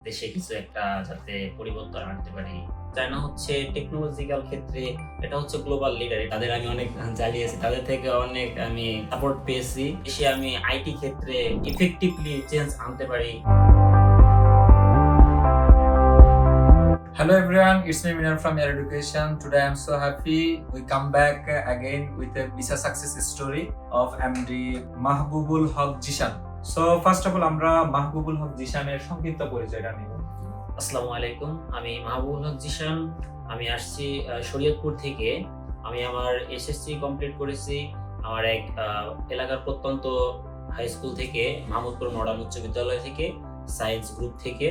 দেশে কিছু একটা যাতে পরিবর্তন আনতে পারি। চায়না হচ্ছে টেকনোলজিক্যাল ক্ষেত্রে এটা হচ্ছে গ্লোবাল লিডার। তাদের আমি অনেক জ্বালিয়েছি। তাদের থেকে অনেক আমি সাপোর্ট পেয়েছি। দেশে আমি আইটি ক্ষেত্রে ইফেক্টিভলি চেঞ্জ আনতে পারি। Hello everyone, it's me Minan from Air Education. Today I'm so happy we come back again with a visa success story of MD Mahbubul Haq Jishan. So first of all আমরা মাহবুবুল হক জিশানের সংক্ষিপ্ত পরিচয়টা নিব। আসসালামু আলাইকুম। আমি মাহবুবুল হক জিশান। আমি আসছি শরীয়তপুর থেকে। আমি আমার এসএসসি কমপ্লিট করেছি আমার এক এলাকার প্রত্যন্ত হাই স্কুল থেকে, মাহমুদপুর মডার্ন উচ্চ বিদ্যালয় থেকে, সায়েন্স গ্রুপ থেকে,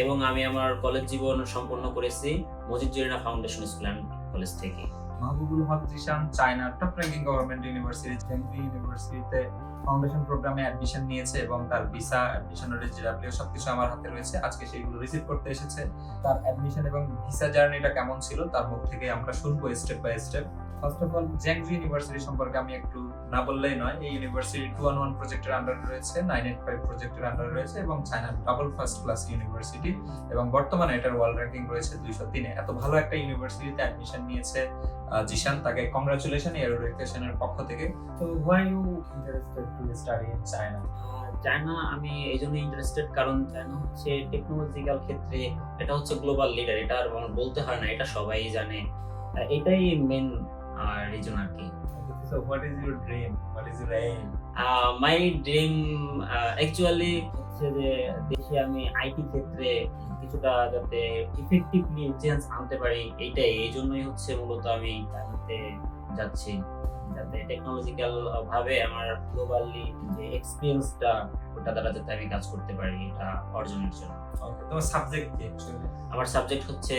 এবং আমি আমার কলেজ জীবন সম্পন্ন করেছি Majid Zarina foundation school and college থেকে। মাহবুবুল হক জিশান চায়নার top ranking government university Chengdu ইউনিভার্সিটিতে ফাউন্ডেশন প্রোগ্রামে অ্যাডমিশন নিয়েছে এবং তার ভিসা, অ্যাডমিশনের জিডাব্লিউ সবকিছু আমার হাতে রয়েছে। আজকে সেইগুলো রিসিভ করতে এসেছে। তার অ্যাডমিশন এবং ভিসা জার্নিটা কেমন ছিল তার মুখ থেকে আমরা শুনবো step by step. First of all Chengdu university সম্পর্কে আমি একটু না বললেই নয়। এই ইউনিভার্সিটি 211 প্রজেক্টের আন্ডারে রয়েছে, 985 প্রজেক্টের আন্ডারে রয়েছে এবং চায়নার ডাবল ফার্স্ট ক্লাস ইউনিভার্সিটি, এবং বর্তমানে এটার ওয়ার্ল্ড র্যাঙ্কিং রয়েছে 203-এ। এত ভালো একটা ইউনিভার্সিটিতে অ্যাডমিশন নিয়েছে জিশান, তাকে কংগ্রাচুলেশন এয়ার এডুকেশনের পক্ষ থেকে। তো why you interested to study in China? China আমি এই জন্য ইন্টারেস্টেড কারণ চায়না হচ্ছে টেকনোলজিক্যাল ক্ষেত্রে এটা হচ্ছে গ্লোবাল লিডার। এটা আর আমার বলতে হয় না, এটা সবাই জানে। এটাই মেন রিজন আর কি। So what is your dream? What is your aim? My dream actually হচ্ছে যে দেশে আমি আইটি ক্ষেত্রে কিছুটা যাতে ইফেক্টিভলি চেঞ্জ আনতে পারি, এইটাই। এই জন্যই হচ্ছে মূলত আমি চায়নাতে যাচ্ছি, যাতে টেকনোলজিক্যাল ভাবে আমার গ্লোবালি যে এক্সপিরিয়েন্সটা ওটা দ্বারা যাতে আমি কাজ করতে পারি, এটা অর্জনের জন্য। Okay, তোমার সাবজেক্ট কি অ্যাকচুয়ালি? আমার সাবজেক্ট হচ্ছে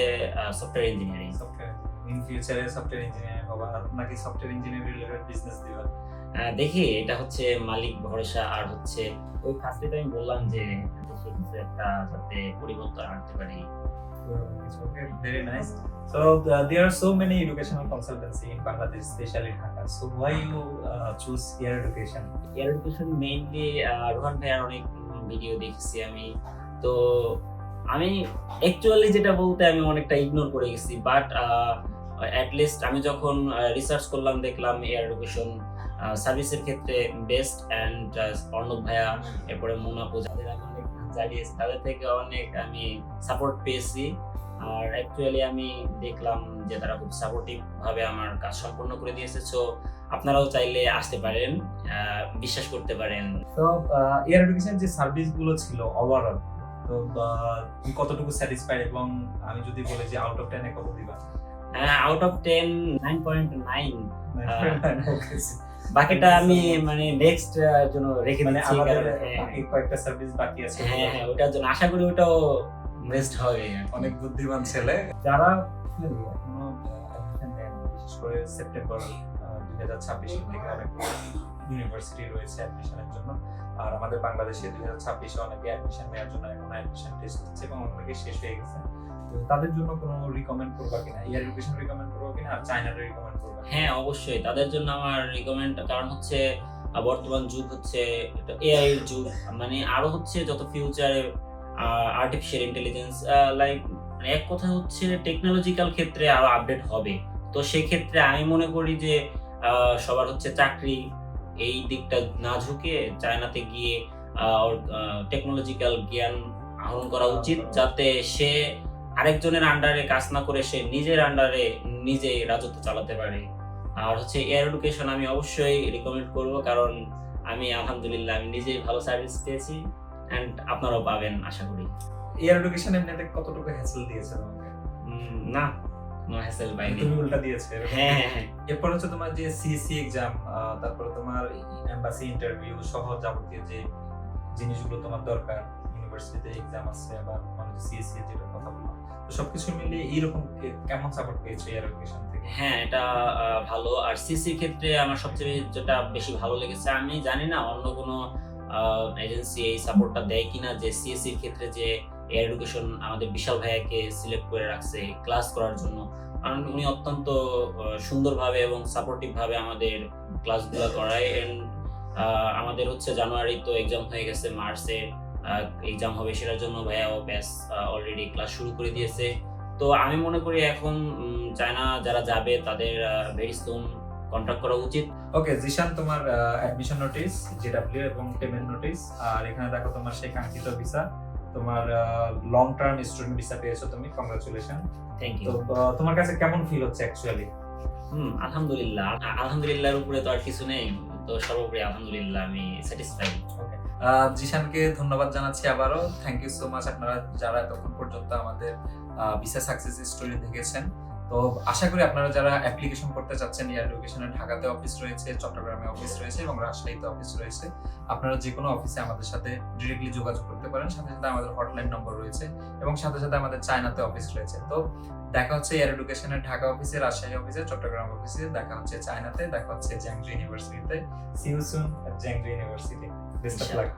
সফটওয়্যার ইঞ্জিনিয়ারিং। সফটওয়্যার ইন ফিউচারে সফটওয়্যার ইঞ্জিনিয়ার হবা নাকি সফটওয়্যার ইঞ্জিনিয়ারিং রিলেটেড বিজনেস দিবা? দেখি, এটা হচ্ছে মালিক ভরসা। আর হচ্ছে ওই ফার্স্টে আমি বললাম যে দেশে কিছু একটা যাতে পরিবর্তন আনতে পারি। Okay, very nice. So there are so many educational consultancy in Bangladesh, especially Dhaka. So why you choose Air Education? Air education mainly Rohan ভাইয়ার অনেক ভিডিও দেখেছি আমি। তো আমি অ্যাকচুয়ালি যেটা বলতে আমি অনেকটা ইগনোর করে গেছি, বাট অ্যাটলিস্ট আমি যখন রিসার্চ করলাম দেখলাম এয়ার এডুকেশন সার্ভিসের ক্ষেত্রে বেস্ট। অ্যান্ড অর্ণব ভাইয়া, এরপরে মোনাপু, যাদের আমি অনেক জ্বালিয়েছি, তাদের থেকে অনেক আমি সাপোর্ট পেয়েছি। আর অ্যাকচুয়ালি আমি দেখলাম যে তারা খুব সাপোর্টিভ ভাবে আমার কাজ সম্পন্ন করে দিয়েছে। সো আপনারাও চাইলে আসতে পারেন, বিশ্বাস করতে পারেন। তো এয়ার এডুকেশন যে সার্ভিস গুলো ছিল ওভারঅল, তো তুমি কতটুকু স্যাটিসফাইড, এবং আমি যদি বলি যে আউট অফ 10 এ কত দিবা? Out of 10 9.9। Okay. বাকিটা আমি মানে নেক্সট জন্য রেখে মানে দিচ্ছি, আমাদের কারণ বাকি কয়েকটা সার্ভিস বাকি আছে। হ্যাঁ, ওটার জন্য আশা করি ওটাও বেস্ট হবে। অনেক বুদ্ধিমান ছেলে যারা এখনো অ্যাডমিশন নেন, বিশেষ করে সেপ্টেম্বর 2026 থেকে অনেক ইউনিভার্সিটি রয়েছে অ্যাডমিশনের জন্য। আর আমাদের বাংলাদেশে 2026-এ অনেকে অ্যাডমিশন নেওয়ার জন্য এখন অ্যাডমিশন টেস্ট হচ্ছে এবং অনেকে শেষ হয়ে গেছে। তো তাদের জন্য কোনো রিকমেন্ড করবা কিনা? এয়ার এডুকেশন রিকমেন্ড করবা কিনা আর চায়নার রিকমেন্ড করবা? হ্যাঁ, অবশ্যই তাদের জন্য আমার রিকমেন্ড, কারণ হচ্ছে বর্তমান যুগ হচ্ছে এআই এর যুগ। মানে আরো হচ্ছে যত ফিউচারে আর্টিফিশিয়াল ইন্টেলিজেন্স, লাইক এক কথা হচ্ছে টেকনোলজিক্যাল ক্ষেত্রে আরো আপডেট হবে। তো সেই ক্ষেত্রে আমি মনে করি যে সবার হচ্ছে চাকরি এই দিকটা না ঝুঁকে চায়নাতে গিয়ে টেকনোলজিক্যাল জ্ঞান আহরণ করা উচিত, যাতে সে আরেকজনের আন্ডারে কাজ না করে সে নিজের আন্ডারে নিজে রাজত্ব চালাতে পারে। আর হচ্ছে এয়ার এডুকেশন আমি অবশ্যই রিকমেন্ড করব, কারণ আমি আলহামদুলিল্লাহ আমি নিজেই ভালো সার্ভিস পেয়েছি, অ্যান্ড আপনারাও পাবেন আশা করি। এয়ার এডুকেশন এমনিতে কতটুকু হ্যাসেল দিয়েছে তোমাকে? না, নো হ্যাসেল পাইনি। তুমি উল্টা দিয়েছে এরকম? হ্যাঁ। এরপর হচ্ছে তোমার যে সিএসসি এক্সাম, তারপরে তোমার এমবাসি ইন্টারভিউ সহ যাবতীয় যে জিনিসগুলো তোমার দরকার, ইউনিভার্সিটিতে এক্সাম আছে, আবার মানে সিএসসি যেটা কথা বললাম, তো সবকিছু মিলিয়ে এইরকম কেমন সাপোর্ট পেয়েছো এয়ার এডুকেশন থেকে? হ্যাঁ, এটা ভালো। আর সিসির ক্ষেত্রে আমার সবচেয়ে যেটা বেশি ভালো লেগেছে, আমি জানি না অন্য কোনো এজেন্সি এই সাপোর্টটা দেয় কিনা, যে সিএসসির ক্ষেত্রে যে এয়ার এডুকেশন আমাদের বিশাল ভাইয়াকে সিলেক্ট করে রাখছে ক্লাস করার জন্য। কারণ উনি অত্যন্ত সুন্দরভাবে এবং সাপোর্টিভ ভাবে আমাদের ক্লাসগুলো করায়। এন্ড আমাদের হচ্ছে জানুয়ারি তো এক্সাম হয়ে গেছে, মার্চে এক্সাম হবে, সেটার জন্য ভাইয়া ব্যাস অলরেডি ক্লাস শুরু করে দিয়েছে। তো আমি মনে করি এখন চায়না যারা যাবে তাদের ভেরি সুন কন্ট্যাক্ট করা উচিত। ওকে জিশান, তোমার অ্যাডমিশন নোটিস, জেডব্লিউ এবং পেমেন্ট নোটিস, আর এখানে দেখো তোমার সেই কাঙ্ক্ষিত ভিসা, তোমার লং টার্ম স্টুডেন্ট ভিসা পেয়েছো তুমি, কংগ্রাচুলেশন। থ্যাংক তো ইউ। তোমার কাছে কেমন ফিল হচ্ছে অ্যাকচুয়ালি? আলহামদুলিল্লাহ, আলহামদুলিল্লাহর উপরে তো আর কিছু নেই, তো সর্বোপরি আলহামদুলিল্লাহ আমি স্যাটিসফাইড। ওকে, জিশানকে ধন্যবাদ জানাচ্ছি আবারও। থ্যাংক ইউ সো মাচ আপনারা যারা এতক্ষণ পর্যন্ত আমাদের ভিসা সাকসেস স্টোরি দেখেছেন। তো আশা করি আপনারা যারা অ্যাপ্লিকেশন করতে চাচ্ছেন, এয়ার এডুকেশনের ঢাকাতে অফিস রয়েছে, চট্টগ্রামে অফিস রয়েছে এবং রাজশাহীতে অফিস রয়েছে, আপনারা যে কোনো অফিসে আমাদের সাথে ডিরেক্টলি যোগাযোগ করতে পারেন। সাথে সাথে আমাদের হটলাইন নম্বর রয়েছে এবং সাথে সাথে আমাদের চায়নাতে অফিস রয়েছে। তো দেখা হচ্ছে এয়ার এডুকেশনের ঢাকা অফিসে, রাজশাহী অফিসে, চট্টগ্রাম অফিসে, দেখা হচ্ছে চায়নাতে, দেখা হচ্ছে জ্যাংজু ইউনিভার্সিটিতে। See you soon at Jeonju university. Best of lakh.